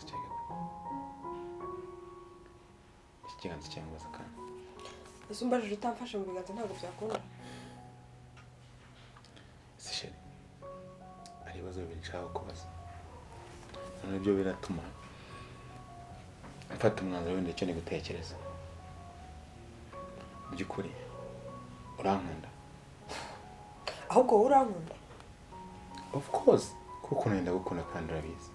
ikiganza cyawe ikiganza cyangwa zakana ese umbajije utamfashe mu biganza ntabwo byakunda sisheri ari ibibazo binshaka kubaza none byo biratuma mfata umwanzuro wenda icyo ni gutekereza by'ukuri urankunda ahubwo wowe urankunda of course kuko nenda gukunda kandi urabizi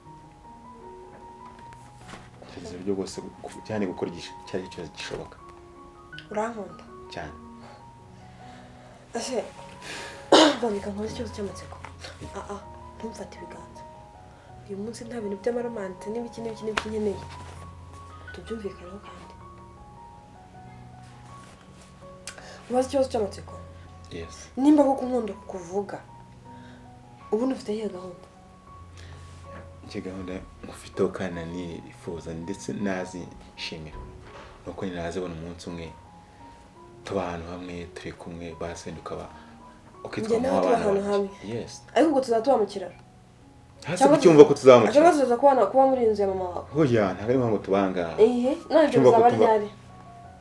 cyane byo gose cyane gukora cyari cyo gishoboka urankunda cyane ase bamika nkoze ikibazo cy'amatsiko ntumfate ibiganza uyu munsi nta bintu by'amaromante n'ibiki nkeneye tubyumvikaneho kandi ubaze ikibazo cy'amatsiko yes nimba koko nkunda kuvuga ubu ufite iyo gahunda gahunda ufite kandi nifuza ndetse nazi shimira nuko ninazibona umunsi umwe tubana hamwe turi kumwe basenduka ba ukitwa mu abantu yes ariko ngo tuzatuba mu kiraro cyangwa cyumva ko tuzamukira cyangwa tuzaza kuba muri inzu ya mama wawe hoya ntabwo ngo tubanga none byo bizaba ryari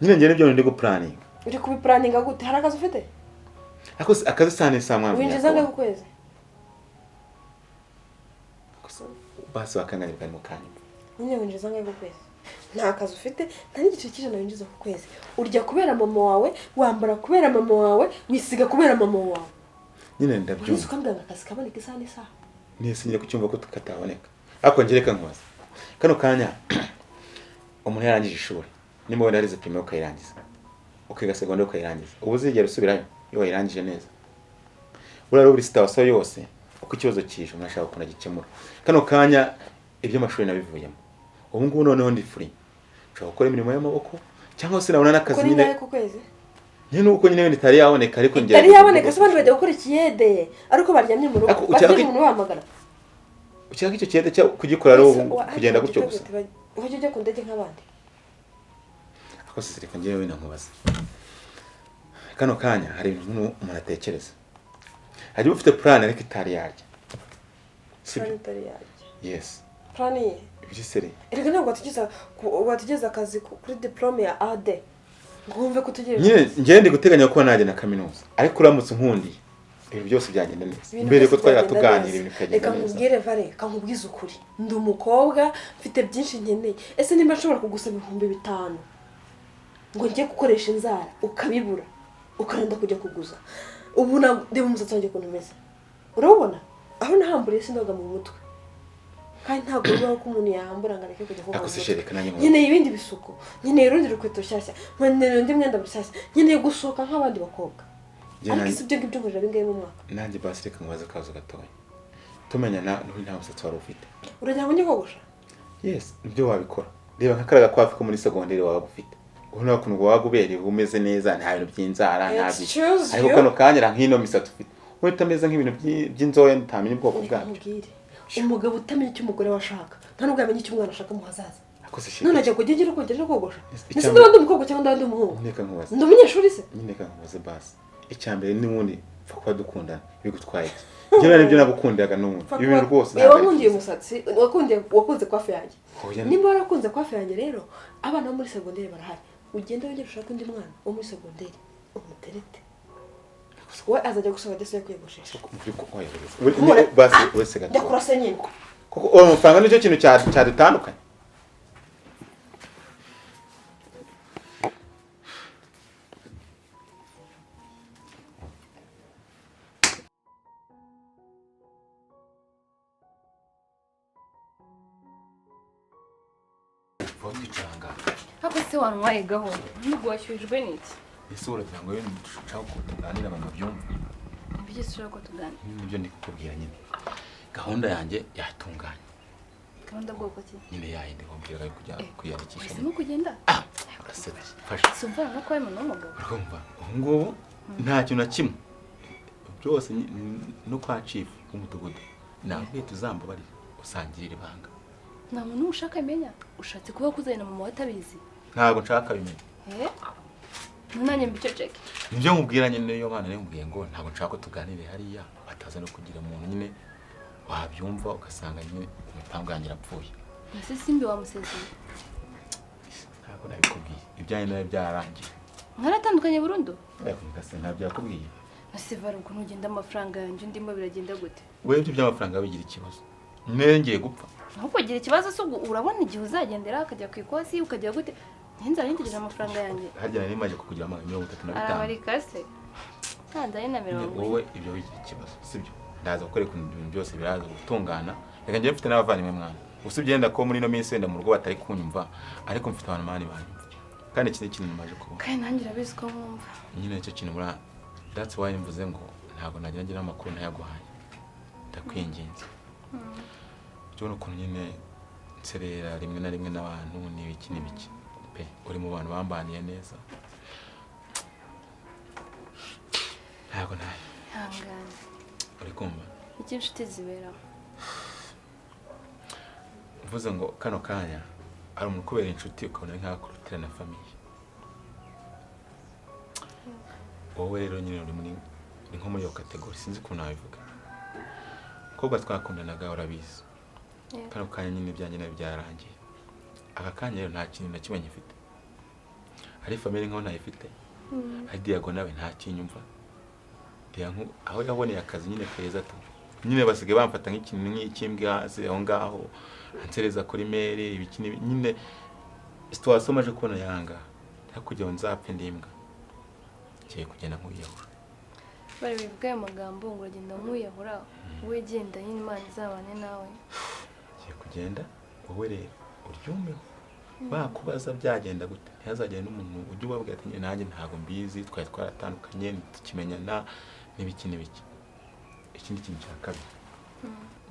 nyine ngene byo ndi go planning uri kubiplanninga gute hari akazi ufite akazi sane samwa winjiza ngaho kwezi basi bakanganye bwa mu kanya nyine winjiza ngaho kwezi nta kazi ufite nta n'igice cy'ijana winjiza ku kwezi urya kubera mama wawe wambara kubera mama wawe wisiga kubera mama wawe nyine ndabyumva ukambwira akazi kaboneka isaha n'isaha nese nyine kucyumva ko tukataboneka ariko ngereka nkoza kano kanya umuntu yarangije ishuri nimba wenda arize primaire ukayirangiza ukiga secondaire ukayirangiza ubu zigera usubirayo iyo wayirangije neza uraro buri situation yose uko ikibazo kije murashaka kuna gikemura kano kanya ibyo mashuri nabivuyemo ubu ngubu noneho ndi free ushaka gukora imirimo y'amaboko cyangwa se nabona n'akazi nyine ku kwezi nyine uko nyine wenda itari yaboneka ariko ngera itari yaboneka se bandi bajya gukora ikiyede ariko baryamye mu rugo bafite umuntu wamagana ucyaka icyo kiyede cyo kugikora ari kugenda gutyo gusa ujye ujya ku ndege nk'abandi ako sireka ngiye wenda nkubaza kano kanya hari ibintu umuntu atekereza hari ufite plan ariko itari yarya plan itari yarya yes plan ye ibisere erega ntabwo watugeza akazi kuri diplome ya AD ngumve ko tugereje nyine ngende guteganya ko najye na kaminuza ariko uramutse nkundi ibintu byose byagenda neza mbere ko twari tuganira ibintu bikagenda neza reka nkubwire vare kankubwiza ukuri ndi umukobwa mfite byinshi nkeneye ese nimba nshobora kugusaba 5,000 ngo njye gukoresha inzara ukabibura ukarenda kujya kuguza ubu ndeba umusatsi wanjye kuntu meze urabona aho nahamburiye sinoga mu mutwe kandi ntabwo bibaho ko umuntu yahambura ngo areke kujya kuguza nkeneye ibindi bisuko nkeneye urundi rukweto rushyashya nkeneye undi mwenda mushyashya nkeneye gusohoka nk'abandi bakobwa ariko si ibyo ngibyo ngurira bingahe mu mwaka nanjye basi reka nkubaze akazo gatoya tumenyana nta musatsi wari ufite uragira ngo njye kogosha yes ibyo wabikora reba nk'akaraga kwafi ko muri secondaire waba ufite ubona ko ngo wagubereye umeze neza nta bintu by'inzara ntabyo ariko kano kanya nk'ino misatsi ufite utameze nk'ibintu by'inzoya ntamenya ubwoko bwabyo umugabo utamenya icyo umugore washaka nta nubwo yamenye icyo umwana ashaka mu hazaza none ajya kugira kongera kogosha ese ndabandi umukobwa cyangwa ndabandi umuhungu ndi umunyeshuri se nyine kankubaze basi icyambere n'ubundi pfa kuba dukundana bigutwaye iki njye nibyo nagukundiraga n'umuntu ibintu rwose wakundiye umusatsi wakunze kwafe yanjye nimba warakunze kwafe yanjye rero abana bo muri secondaire barahari ugende wongera ushaka undi mwana wo muri secondaire umuterete we azajya gusaba dese yo kwiyogoshesha basi wese gato ndakurase nyine kuko uwo mafaranga nicyo kintu cyadutandukanye Hako se wanwaye gaho nubwo washyujwe n'iki ese uragira ngo yene nshaka ko tuganira abantu byumva ibyo ushaka ko tuganira nibyo ndi kukubwira nyine gahunda yanjye yatunganye gahunda bwoko ki nyine yahinde kumbwira kujya kwiyandikisha no kugenda urasebe fasha sumva no kwa umuntu w'umugabo urumva ngubu nta kintu na kimwe byose no kwa chief w'umudugudu nabwiye tuzamba bari usangirira ibanga nta muntu ushaka imenya ushatse kuba kuzana mama watabizi ntago nshaka bimenya nanye mbiceceke nibyo nkubwira nyine yo bana nemubwiye ngo ntago nshaka ko tuganire hariya bataza no kugira umuntu nyine wabyumva ugasanga nyine umupanganyira apfuye ese simbi wamusezeye ntabwo nabikubwiye ibyanjye nawe byarangiye mwaratandukanye burundu gase ntabyo yakubwiye ese vara ubwo ntugenda amafaranga yanjye ndimo biragenda gute wewe ibyo by'amafaranga bigira ikibazo ngiye gupfa ahubwo gira ikibazo se ubwo urabona igihe uzagendera akajya ku ikosi ukajya gute ntinzara nitegereje amafaranga yanjye harya nari maje kukugira 35 ari kase ntanzara na 40 wowe ibyo bigira ikibazo sibyo ndaza gukora ibintu byose biraza gutungana reka njye mfite n'abavandimwe mwana usibye yenda ko muri no minsi wenda mu rugo batari kunyumva ariko mfite abantu mani banyumva kandi iki kintu maje kubona kandi nanjye urabizi ko nkumva nyine icyo kintu bura that's why mvuze ngo ntabwo nagira ngira amakuru ntayaguhaye ndakwinginze cyo no kuntu nyine nserera rimwe na rimwe n'abantu n'ibiki pe uri mu bantu bambaniye neza ntabwo nayo hangana uri kumva iki nshuti zibera mvuze ngo kano kanya ari umuntu kubera inshuti ukabona nk'akurutira na famiye wowe rero nyine uri muri nko muri iyo kategori sinzi ukuntu nabivuga kobwa twakundanaga urabizi kano kanya nyine ibyanjye nabi byarangiye aka kanya rero nta kintu na kimwe ngifite hari family nkaho ntayifite hari Diago nawe nta kinyumva Diago aho yaboneye akazi nyine keza tu nyine basigaye bamfata nk'ikintu nk'ikimbwa hasi aho ngaho ansereza kuri mail ibiki nyine twasomaje kubona yanga yakujya nzapfe ndimbwa kiye kugenda nk'uyahura bari bivuga ayo magambo ngo uragenda nk'uyahura wowe genda nyine Imana izabane nawe kiye kugenda wowe rero uryumeho bakubaza byagenda gute ntihazagire n'umuntu ujye ubabwira ati nanjye ntago mbizi twari twaratandukanye tukimenyana n'ibiki ikindi kintu cya kabiri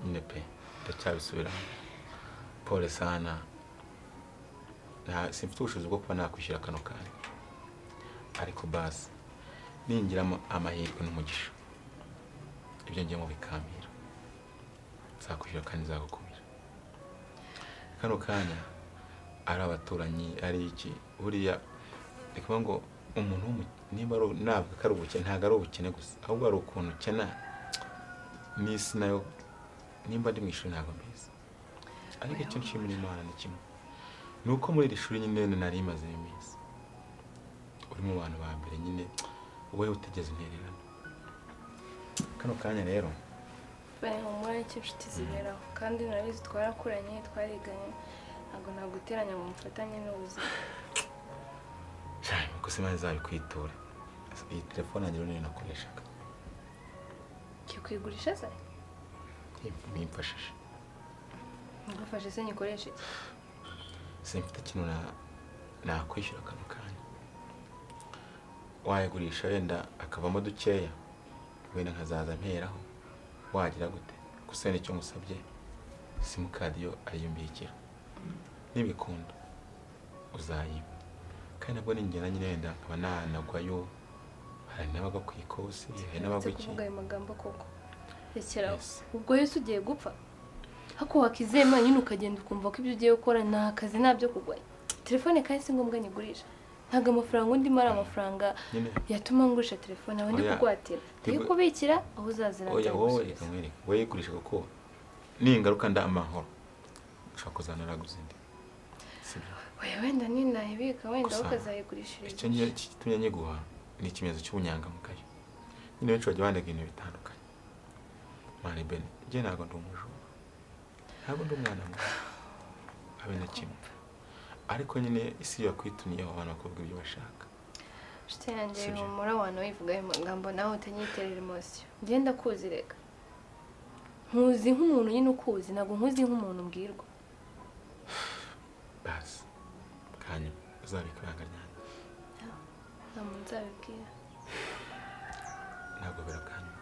nyine pe ndacyabisubiramo pole sana simfite ubushobozi bwo kuba nakwishyura kano kanya ariko basi ningira amahirwe n'umugisha ibyo ngiye mu bikamira nzakwishyura kandi nzagukumira kano kanya ari abaturanyi ari iki buriya reka ngo umuntu nimba ntabwo ari ubukene ntabwo ari ubukene gusa ahubwo ari ukuntu ukena n'isi nayo nimba ndi mu ishuri ntabwo mbizi ariko icyo nshimira Imana ni kimwe ni uko muri iri shuri nyine nari maze iminsi uri mu bantu ba mbere nyine wowe utegeze intererano kano kanya rero umwanya w'inshuti ziberaho kandi narabizi twarakuranye twariganye ntabwo naguteranya ngo mufatanye n'ubuzima cyane kuko Imana izabikwitura iyi telefone yanjye rero nakoreshaga kwigurisha se nimfashije ngufashe se nyikoreshe simfite ikintu nakwishyura kano kanya wayigurisha wenda akavamo dukeya wenda nkazaza mperaho wagira gute gusa nicyo ngusabye simukadi yo ariyo nibikunda uzayiba kandi nabwo ningena nyine wenda nkaba nanagwayo hari n'abaga ku ikosi hari n'abagwa iki kuvuga ayo magambo koko rekeraho ubwo Yesu ugiye gupfa hako wakizema nyine ukagenda ukumva ko ibyo ugiye gukora nta kazi nabyo kugwa telefone kandi si ngombwa nyigurisha ntago amafaranga undi mara amafaranga yatuma ngurisha telefone abandi kugwatira yo kubikira aho uzazira oya wowe ikamwereka wowe yigurisha kuko ningaruka ndamahoro ushaka kuzanira guzindi sibyo oya wenda ninahibika wenda ukazayigurishiriza icyo ngiye kitumye nyiguha ni ikimenyetso cy'ubunyangamugayo nyine benshi bajya bandega ibintu bitandukanye mani bene njye ntabwo ndi umujura ntabwo ndi umwana muto habe na kimwe ariko nyine isi yakwituniyeho abantu bakubwira ibyo bashaka nshuti yanjye humura abantu bivuga ayo magambo nawe utanyiterera emosiyo ngenda kuzi reka nkuzi nk'umuntu nyine ukuzi ntabwo nkuzi nk'umuntu mbwirwa basi kanya uzabika ibanga ryanjye nta muntu nzabibwira ntabwo birakanya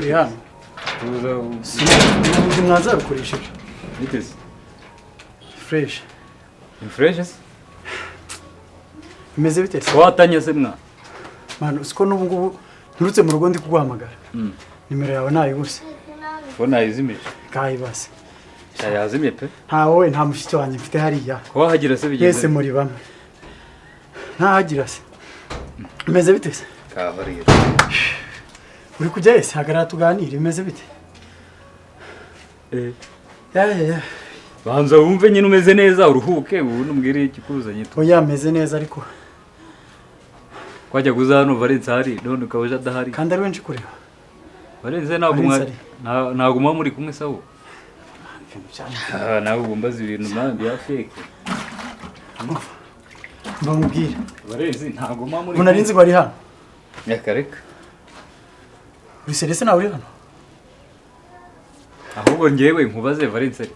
turi hano ubundi mwazarukoresheje biteze fresh ni fresh se bimeze bite se watanye se mwa mano siko n'ubu ngubu nturutse mu rugo ndi kuguhamagara nimero yawe nayibuse phone ayizimije kayibase yazimye pe nta wowe nta mushiki wanjye mfite hariya ko wahagira se bigeze yese muri bamwe ntahagira se bimeze bite se kabarira uri kujya yese hagarara tuganire bimeze bite ya banza wumve nyine umeze neza uruhuke ubundi umbwire ikikuzanye oya meze neza ariko kwajya kuza hano Valence hari none ukabaje adahari kandi ari wenshi kureba Valence ntabwo muba muri kumwe sawo nawe ugombaza ibintu mpamvu ya fake mbamubwire Valence ntabwo muba muri umuntu arinzi ngo ari hano yakareka uri serese nawe uri hano ahubwo ngewe nkubaze Valence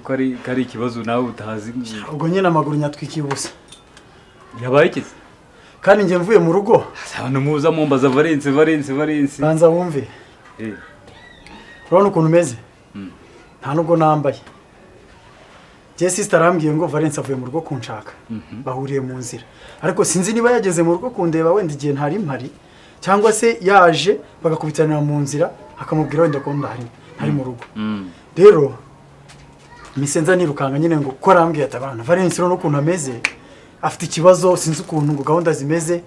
ko ari ikibazo nawe utazi ubwo nyine amaguru nyatwikiye ubusa yabaye iki kandi njye mvuye mu rugo abantu muza mumbaza Valence banza wumve urabona ukuntu umeze nta nubwo nambaye njye sister arambwiye ngo Valence avuye mu rugo kunshaka bahuriye mu nzira ariko sinzi niba yageze mu rugo kundeba wenda igihe ntari mpari cyangwa se yaje bagakubitanira mu nzira akamubwira wenda ko ntari mu rugo rero misenza nirukanga nyine ngo ko arambwiye ati abana Valence rero n'ukuntu ameze afite ikibazo sinzi ukuntu ngo gahunda zimeze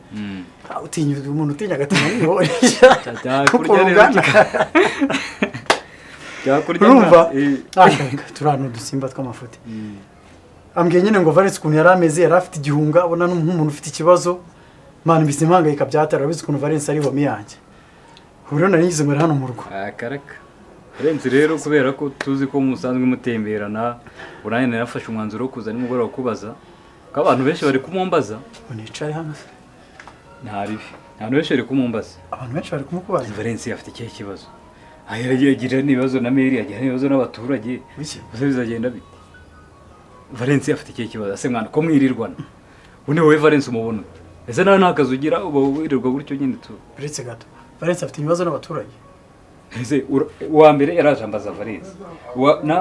utinya umuntu utinya agatinya nihoresha urumva turano dusimba tw'amafuti ambwiye nyine ngo Valence ukuntu yari ameze yari afite igihunga abona nk'umuntu ufite ikibazo mana mbise impangayika byatara bizi ukuntu Valence ari bomi yanjye ubu rero nari ngize ngo hano mu rugo akareka Valence rero kubera ko tuzi ko musanzwe mutemberana uranye narafashe umwanzuro wo kuza nimugoroba kubaza ko abantu benshi bari kumumbaza unicare hano ntaribi abantu benshi bari kumumbaza abantu benshi bari kumukubaza Valence afite ikihe kibazo agira n'ibibazo na Mary agira n'ibibazo n'abaturage bose bizagenda bite Valence afite ikihe kibazo ase mwana ko mwirirwana undi wowe Valence umubona ese nawe ntakazi ugira uba wirirwa gutyo nyine tu uretse gato Valence afite ibibazo n'abaturage ese uwa mbere yaraje ambaza Valence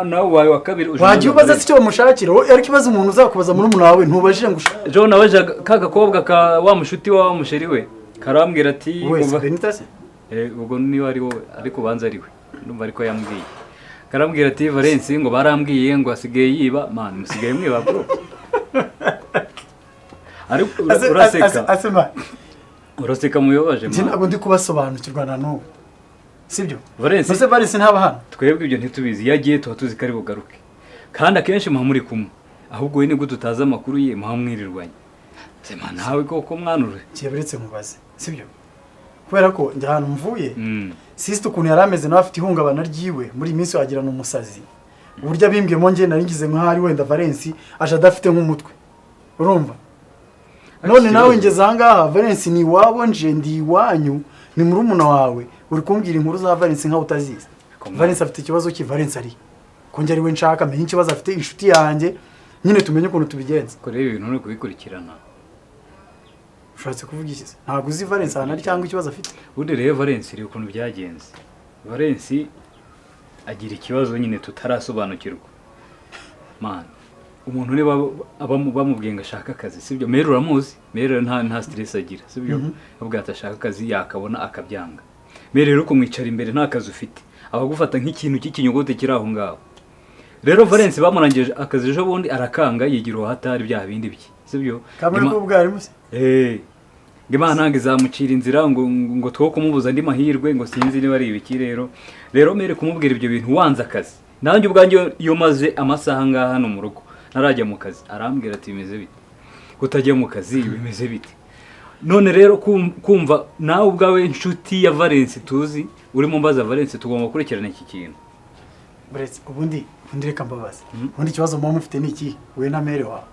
nawe ubaye wa kabiri wagiye ubaza se icyo bamushakira ariko ikibazo umuntu uzakubaza muri umuntu wawe ntubajije ngo John abaje kagakobwa ka wa mushuti wa musheri we karambwira ati ubwo niba ari wowe ariko banza ari we ndumva ariko yambwiye karambwira ati Valence ngo barambwiye ngo asigaye yiba man musigaye mwiba bro ariko uraseka muyobaje man ntabwo ndi kubasobanukirwa na n'ubu sibyo Valence ntaba hano twebwe ibyo ntitubizi yagiye tuba tuzi ko ari bugaruke kandi akenshi muha muri kumwe ahubwo we nibwo tutazi amakuru ye muha mwirirwanye sema nawe koko mwanure kiye buretse mubaze sibyo kubera ko njye ahantu mvuye sister ukuntu yari ameze nawe afite ihungabana ryiwe muri minsi wagira n'umusazi uburyo abimbwemo njye nari ngize nk'ahari wenda Valence aje adafite nk'umutwe urumva none nawe ngeze ahangaha Valence ni iwabo nje ndi iwanyu ni murumuna wawe uri kumbwira inkuru za Valence nkaho utazizi Valence afite ikibazo ki Valence ari konje ari we nshaka menye ikibazo afite inshuti yanjye nyine tumenye ukuntu tubigenza ko rero ibintu no kubikurikirana ushatse kuvuga iki ntabwo uzi Valence ahantu ari cyangwa ikibazo afite ubundi rero Valence iri ukuntu byagenze Valence agira ikibazo nyine tutarasobanukirwa man umuntu niba bamubwiye ngo ashaka akazi sibyo Mary uramuzi Mary nta stress agira sibyo ubwo atashaka akazi yakabona akabyanga Mary rero kumwicara imbere nta kazi ufite abagufata nk'ikintu cy'ikinyogote kiri aho ngaho rero Valence bamurangije akazi ejo bundi arakanga yigira hatari bya bindi bye sibyo kamwe ko bwarimu Imana ntange izamucira inzira ngo two kumubuza andi mahirwe ngo sinzi niba ari ibiki rero Mary kumubwira ibyo bintu wanze akazi nanjye ubwanjye iyo maze amasaha ngaha hano mu rugo narajya mu kazi arambwira ati bimeze bite kutajya mu kazi bimeze bite none rero kumva nawe ubwawe inshuti ya Valence tuzi urimo mbaza Valence tugomba gukurikirana iki kintu Valence ubundi reka mbabaza ubundi ikibazo mama mufite niki we na Mary wawe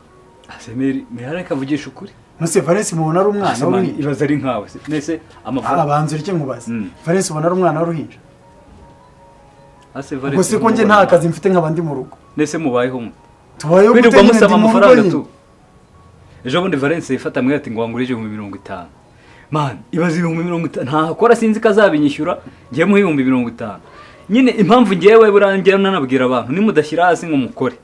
Mary areka avugisha ukuri nose Valence mubona ari umwana w'uruhinja ibaza ari nkawe nese amafaranga abanzura icyo nkubaza Valence ubona ari umwana w'uruhinja Valence gusa ko nje nta kazi mfite nk'abandi mu rugo nese mubayeho mu tubayeho kwirirwa musaba amafaranga tu ejo bundi Valence yifata mwe ati ngo wangurije mu 50 man ibaze 50 ntakora sinzi ko azabinyishyura ngiye mu 50 nyine impamvu ngewe burangira nanabwira abantu nimudashyira hasi ngo mukore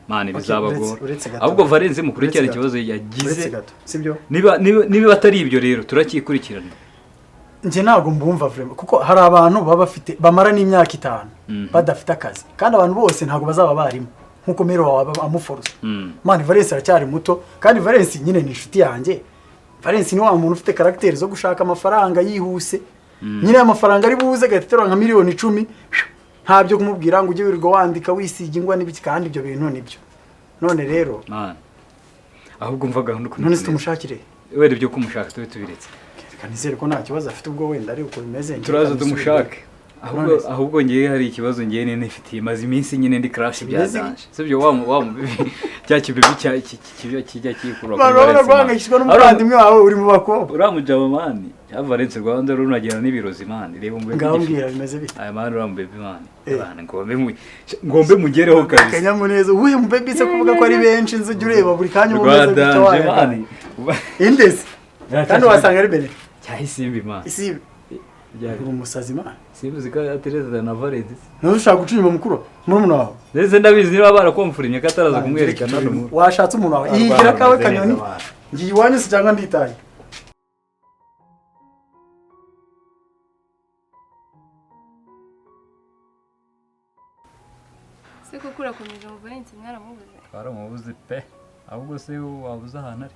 man bizabagora ahubwo Valence mukurikirana ikibazo yagize sibyo niba batari ibyo rero turakikurikirana nje ntago mbumva vraiment kuko hari abantu baba bafite bamara n'imyaka 5 badafite akazi kandi abantu bose ntago bazaba barimo nkuko mero wawe amuforoza man Valence aracyari muto kandi Valence nyine ni inshuti yanjye Valence ni wa muntu ufite character zo gushaka amafaranga yihuse nyine amafaranga ari buze gatetero nka miliyoni 10 ntabyo kumubwira ngo ujye wirirwa wandika wisiga ingwa n'ibiki kandi ibyo bintu nibyo none rero man ahubwo mvaga none tumushakire wenda ibyo kumushaka tube tubiretse kanizere ko nta kibazo afite ubwo wenda ari uko bimeze turaza tumushake ahubwo ngiye hari ikibazo ngiye nene ifitiye maze iminsi nyine ndi crash byazanje sibyo wa cya kibibi kijya kikura ko barangishwa n'umuvandimwe wawe uri mu bakobwa uramujaba mani Valence Rwanda runagera n'ibirozi mani reba umbe ngambwira bimeze bite aya mani uramubebe mani bana ngombe mugereho kazi kanyamuneza uwe mubebe se kuvuga ko ari benshi nzujya ureba buri kanya umeze bitwaye mani indese kandi wasanga ari bene cyahisimbi mani isimbi uri umusazi mani simbuzi ko Teresa na Valence ntushaka guca inyuma mukuru murumuna wawe ndetse ndabizi niba barakomfurimye ko ataraza kumwerekana washatse umuntu wawe yigira kawe kanyoni ngiye iwanyu se cyangwa nditaye se ko kurakomeje mu Valence mwaramubuze pe ahubwo se wabuze ahantu ari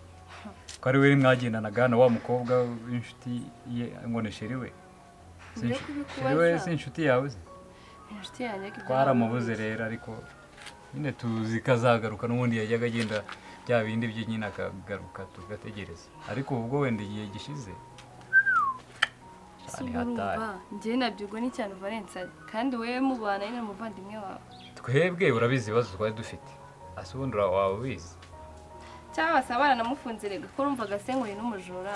ko ari we mwagendanaga na wa mukobwa w'inshuti ye ngo ni sheri we si inshuti yawe se inshuti yanjye twaramubuze rero ariko nyine tuzi ko azagaruka n'ubundi yajyaga agenda bya bindi bye nyine akagaruka tugategereza ariko ubwo wenda igihe gishize cyane hatari njye nabyugo ni cyane Valence kandi wewe mubana nyine umuvandimwe wawe twebwe urabizi ibibazo twari dufite asubundi wawe ubizi cyangwa se abana namufunze rega ko urumvaga se ngo ni n'umujura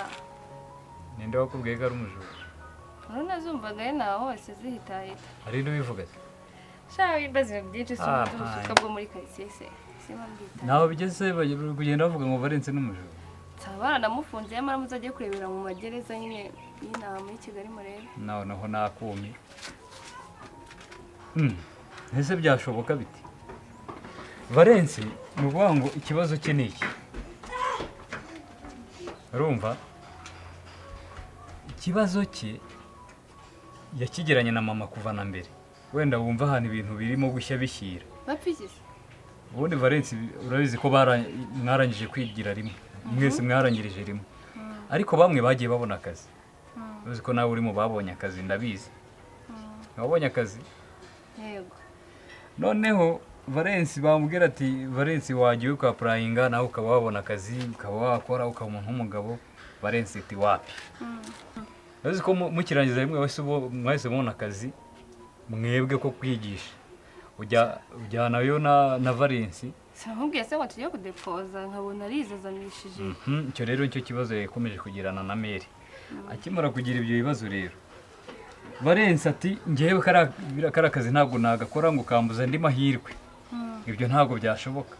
ninde wakubwiye ko ari umujura urabona zumvaga ari naho hose zihitahita ari ndo bivuga se shawe imbazi byinshi se ubusuka bwo muri quartier se simambita naho bigeze kugenda bavuga ngo Valence n'umujura abana namufunze yamara muzagiye kurebera mu magereza nyine y'inama muri Kigali murebe naho nakumi ese byashoboka biti Valence ni ukuvuga ngo ikibazo cye ni iki urumva ikibazo cye yakigeranye na mama kuva na mbere wenda wumva ahantu ibintu birimo gushya bishyira bapfigise ubundi Valence urabizi ko mwarangije kwigira rimwe mwese mwarangirije rimwe ariko bamwe bagiye babona akazi uzi ko nawe urimo babonye akazi ndabizi wabonye akazi yego noneho Valence bamubwira ati Valence wagiye ukapurayinga nawe ukaba wabona akazi ukaba wakora ukaba umuntu w'umugabo Valence ati wapi uzi ko mukirangiza rimwe mwese mubona akazi mwebwe ko kwigisha ujyanayo na Valence sinamubwiye se ngo tugiye kudepoza nkabona arizazamishije icyo rero nicyo kibazo yakomeje kugirana na Mary akimara kugira ibyo bibazo rero Valence ati ngewe kari akazi ntabwo nagakora ngo kambuza andi mahirwe ibyo ntabwo byashoboka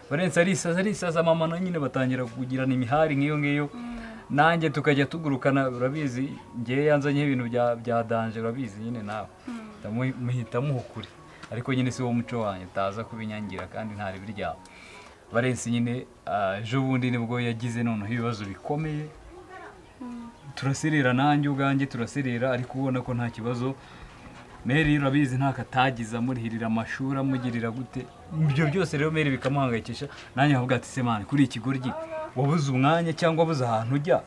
Valence arisaza mama na nyine batangira kugirana imihari nk'iyo ngiyo nanjye tukajya tugurukana urabizi ngewe yanzanye ibintu bya danje urabizi nyine nawe muhita muhukuri ariko nyine si wo muco wanjye taza kubinyangira kandi ntari biryaho Valence nyine ejo bundi nibwo yagize noneho ibibazo bikomeye turasirira nanjye ubwanjye turasirira ariko ubona ko nta kibazo Mary urabizi nta katagiza amurihirira amashuri amugirira gute ibyo byose rero Mary bikamuhangayikisha nanjye avuga ati se mani kuri ikigoryi wabuze umwanya cyangwa wabuze ahantu ujya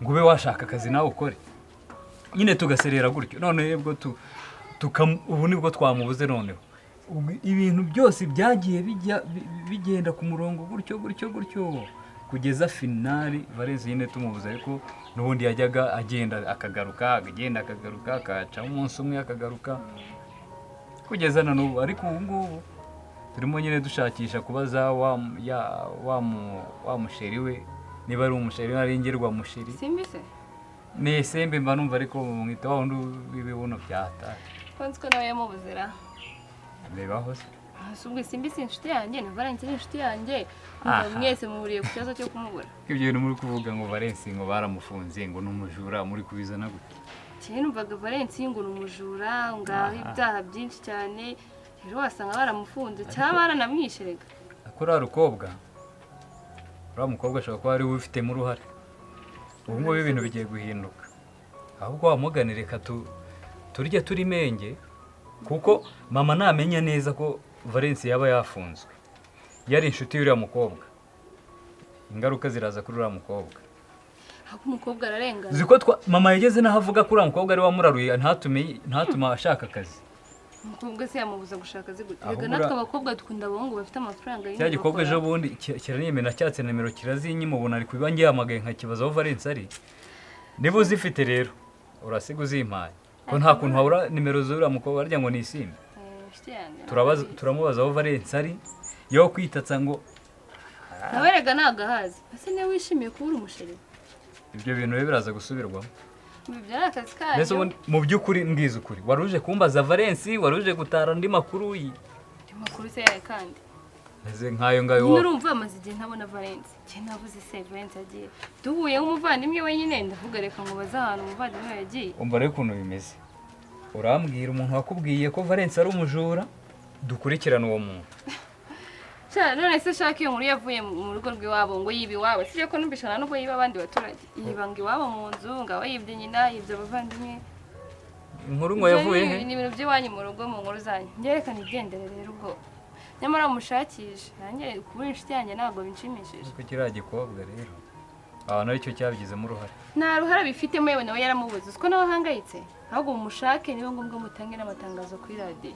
ngo ube washaka akazi nawe ukore nyine tugaserera gutyo none yebwo ubu nibwo twamubuze noneho ibintu byose byagiye bigenda ku murongo gutyo kugeza finali Valence nyine tumubuze ariko n'ubundi yajyaga agenda akagaruka akaca umunsi umwe akagaruka kugeza na n'ubu ariko ubu ngubu turimo nyine dushakisha kubaza wa musheri we niba ari umusheri arengerwa musheri simbise ni sembe mba numva ariko mwita wa wundi w'ibibuno byata konzi ko nawe yamubuzira bibaho se Subwo simbi si inshuti yanjye na Valence ni inshuti yanjye. Mwese muhuriye ku kibazo cyo kumubura. ibyo bintu muri kuvuga ngo Valence ngo baramufunze ngo n'umujura muri kubizana gute? Cyane numvaga Valence ngo n'umujura ngaho ibyaha byinshi cyane. Rero wasanga baramufunze cyangwa baranamwisherega. Akora rukobwa. Uriya mukobwa ashobora kuba ari we ufitemo uruhare. Ubu ngubu ibintu bigiye guhinduka. Ahubwo wamuganire reka turya turi menge kuko mama namenya neza ko Valence yaba yafunzwe. Yari inshuti y'uriya mukobwa. Ingaruka ziraza kuri uriya mukobwa. Ahubwo umukobwa ararengana. Ziko mama yageze naho avuga ko uriya mukobwa ari wamuraruye ntatuma ashaka akazi. Umukobwa se yamubuza gushaka akazi gute? Rega natwe abakobwa dukunda abahungu bafite amafaranga y'inzu. Cya gikobwa ejo bundi kiranyemena cyatse nimero kirazinyima ubona ari kubiba ngihamagaye nkakibaza aho Valence ari. Niba uzifite rero urasiga uzimpaye. Ko nta kuntu habura nimero z'uriya mukobwa arya ngo nisimbe. Turamubaza aho Valence ari yo kwitatsa ngo nawe rega nagahazi. Ese niwe wishimiye kubura umusheri? Ibyo bintu biraza gusubirwamo. Ibyo ari akazi kayo. Mbese mu by'ukuri mbwiza ukuri waruje kumbaza Valence waruje gutara andi makuru makuru se yaye kandi meze nkayo ngayo urumva amaze igihe ntabona Valence cyane navuze se Valence agiye duhuye umuvandimwe wenyine ndavuga reka ngo bazahana umuvandimwe yagiye umva rero ukuntu bimeze urambwira umuntu wakubwiye ko Valence ari umujura dukurikirana uwo muntu cyane none se shaka iyo nkuru yavuye mu rugo rw'iwabo ngo yibi wabo sije ko numbishana nubwo yiba abandi baturage yibanga iwabo mu nzu ngaho yibye nyina yibye abavandimwe inkuru ngo yavuye he ni ibintu by'iwanyu mu rugo mu nkuru zanyu ngerekana igendere rero ubwo nyamara umushakisha nanjye kubura inshuti yanjye ntabwo binshimishije kuko kiriya gikobwa rero abantu aricyo cyabigizemo uruhare nta ruhare bifitemo yewe nawe yaramubuze uko nawe ahangayitse ahubwo mumushake niba ngombwa mutange n'amatangazo kuri radiyo